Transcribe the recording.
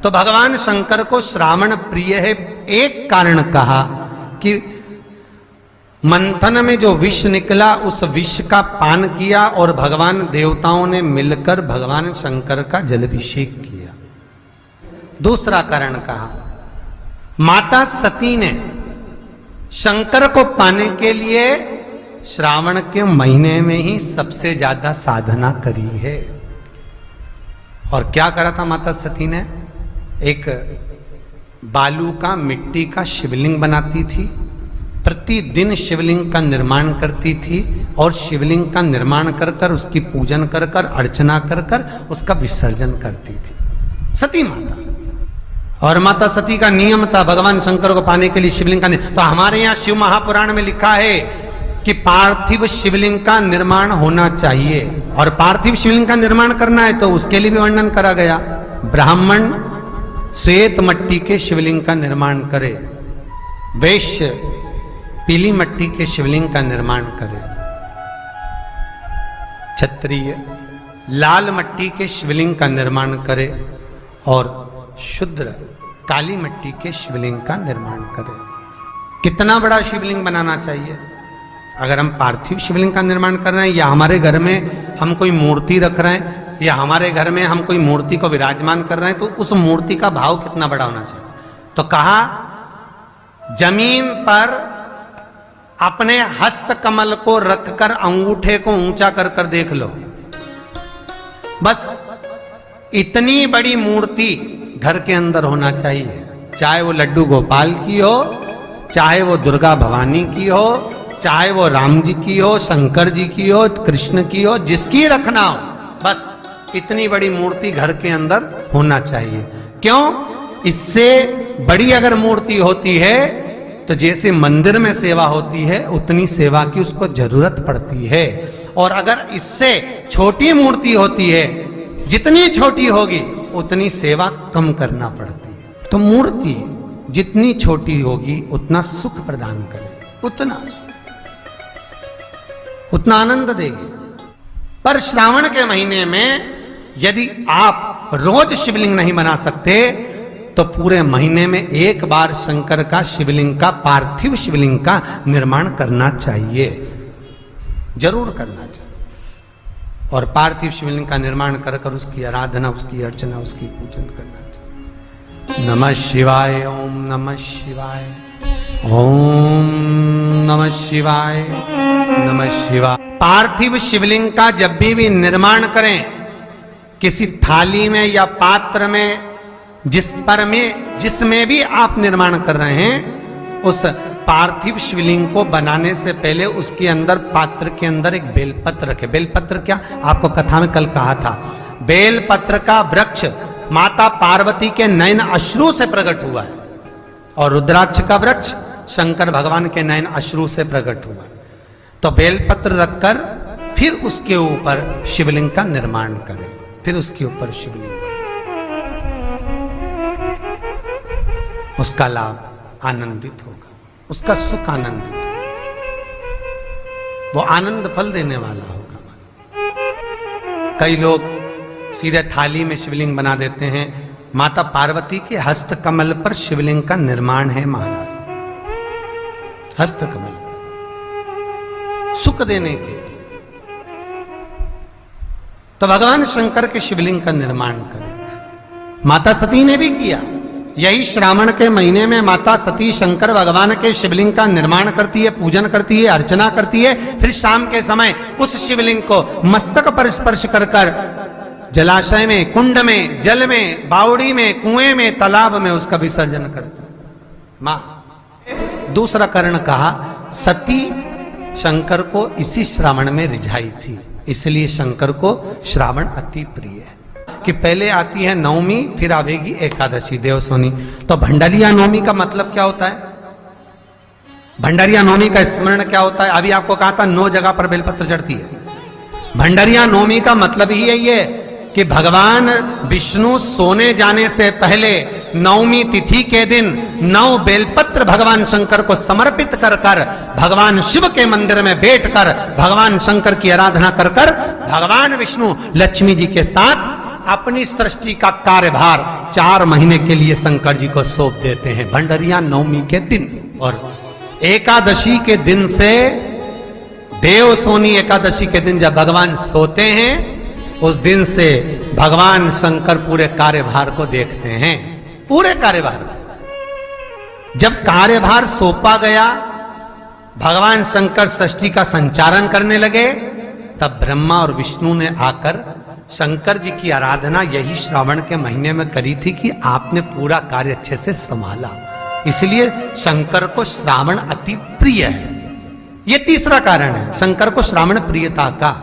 तो भगवान शंकर को श्रावण प्रिय है, एक कारण कहा कि मंथन में जो विष निकला उस विष का पान किया और भगवान देवताओं ने मिलकर भगवान शंकर का जलाभिषेक किया। दूसरा कारण कहा, माता सती ने शंकर को पाने के लिए श्रावण के महीने में ही सबसे ज्यादा साधना करी है। और क्या करा था माता सती ने? एक बालू का, मिट्टी का शिवलिंग बनाती थी, प्रतिदिन शिवलिंग का निर्माण करती थी और शिवलिंग का निर्माण कर कर उसकी पूजन कर कर अर्चना कर कर उसका विसर्जन करती थी सती माता। और माता सती का नियम था भगवान शंकर को पाने के लिए शिवलिंग का तो हमारे यहाँ शिव महापुराण में लिखा है कि पार्थिव शिवलिंग का निर्माण होना चाहिए। और पार्थिव शिवलिंग का निर्माण करना है तो उसके लिए भी वर्णन करा गया। ब्राह्मण श्वेत मट्टी के शिवलिंग का निर्माण करे, वैश्य पीली मट्टी के शिवलिंग का निर्माण करे, क्षत्रिय लाल मट्टी के शिवलिंग का निर्माण करे और शूद्र काली मट्टी के शिवलिंग का निर्माण करे। कितना बड़ा शिवलिंग बनाना चाहिए? अगर हम पार्थिव शिवलिंग का निर्माण कर रहे हैं या हमारे घर में हम कोई मूर्ति रख रहे हैं या हमारे घर में हम कोई मूर्ति को विराजमान कर रहे हैं तो उस मूर्ति का भाव कितना बड़ा होना चाहिए? तो कहा जमीन पर अपने हस्त कमल को रखकर अंगूठे को ऊंचा कर कर देख लो, बस इतनी बड़ी मूर्ति घर के अंदर होना चाहिए। चाहे वो लड्डू गोपाल की हो, चाहे वो दुर्गा भवानी की हो, चाहे वो राम जी की हो, शंकर जी की हो, कृष्ण की हो, जिसकी रखना हो, बस इतनी बड़ी मूर्ति घर के अंदर होना चाहिए। क्यों? इससे बड़ी अगर मूर्ति होती है तो जैसे मंदिर में सेवा होती है उतनी सेवा की उसको जरूरत पड़ती है। और अगर इससे छोटी मूर्ति होती है, जितनी छोटी होगी उतनी सेवा कम करना पड़ती है। तो मूर्ति जितनी छोटी होगी उतना सुख प्रदान करेगी, उतना उतना आनंद देगी। पर श्रावण के महीने में यदि आप रोज शिवलिंग नहीं बना सकते तो पूरे महीने में एक बार शंकर का शिवलिंग का, पार्थिव शिवलिंग का निर्माण करना चाहिए, जरूर करना चाहिए। और पार्थिव शिवलिंग का निर्माण कर कर उसकी आराधना, उसकी अर्चना, उसकी पूजन करना चाहिए। नमः शिवाय, ओम नमः शिवाय, ओम नमः शिवाय, नमः शिवाय। पार्थिव शिवलिंग का जब भी निर्माण करें, किसी थाली में या पात्र में, जिसमें भी आप निर्माण कर रहे हैं, उस पार्थिव शिवलिंग को बनाने से पहले उसके अंदर, पात्र के अंदर एक बेलपत्र रखे। बेलपत्र क्या? आपको कथा में कल कहा था, बेलपत्र का वृक्ष माता पार्वती के नयन अश्रु से प्रकट हुआ है और रुद्राक्ष का वृक्ष शंकर भगवान के नयन अश्रु से प्रकट हुआ है। तो बेलपत्र रखकर फिर उसके ऊपर शिवलिंग का निर्माण करें, फिर उसके ऊपर शिवलिंग, उसका लाभ आनंदित होगा, उसका सुख आनंदित होगा, वो आनंद फल देने वाला होगा। कई लोग सीधे थाली में शिवलिंग बना देते हैं। माता पार्वती के हस्त कमल पर शिवलिंग का निर्माण है महाराज, हस्त कमल पर सुख देने के लिए। तो भगवान शंकर के शिवलिंग का निर्माण करें। माता सती ने भी किया। यही श्रावण के महीने में माता सती शंकर भगवान के शिवलिंग का निर्माण करती है, पूजन करती है, अर्चना करती है। फिर शाम के समय उस शिवलिंग को मस्तक पर स्पर्श कर कर जलाशय में, कुंड में, जल में, बावड़ी में, कुएं में, तालाब में उसका विसर्जन करती है मां। दूसरा कारण कहा, सती शंकर को इसी श्रावण में रिझाई थी, इसलिए शंकर को श्रावण अति प्रिय है। कि पहले आती है नवमी, फिर आवेगी एकादशी, देवसोनी। तो भंडारिया नवमी का मतलब क्या होता है? भंडारिया नवमी का स्मरण क्या होता है? अभी आपको कहा था 9 जगह पर बेलपत्र चढ़ती है। भंडारिया नवमी का मतलब ही यही है कि भगवान विष्णु सोने जाने से पहले नवमी तिथि के दिन 9 बेलपत्र भगवान शंकर को समर्पित कर कर भगवान शिव के मंदिर में बैठकर भगवान शंकर की आराधना कर कर भगवान विष्णु लक्ष्मी जी के साथ अपनी सृष्टि का कार्यभार 4 महीने के लिए शंकर जी को सौंप देते हैं भंडरिया नवमी के दिन। और एकादशी के दिन से, देव सोनी एकादशी के दिन जब भगवान सोते हैं, उस दिन से भगवान शंकर पूरे कार्यभार को देखते हैं। पूरे कार्यभार, जब कार्यभार सौंपा गया, भगवान शंकर सृष्टि का संचालन करने लगे, तब ब्रह्मा और विष्णु ने आकर शंकर जी की आराधना यही श्रावण के महीने में करी थी कि आपने पूरा कार्य अच्छे से संभाला, इसलिए शंकर को श्रावण अति प्रिय है। यह तीसरा कारण है शंकर को श्रावण प्रियता का।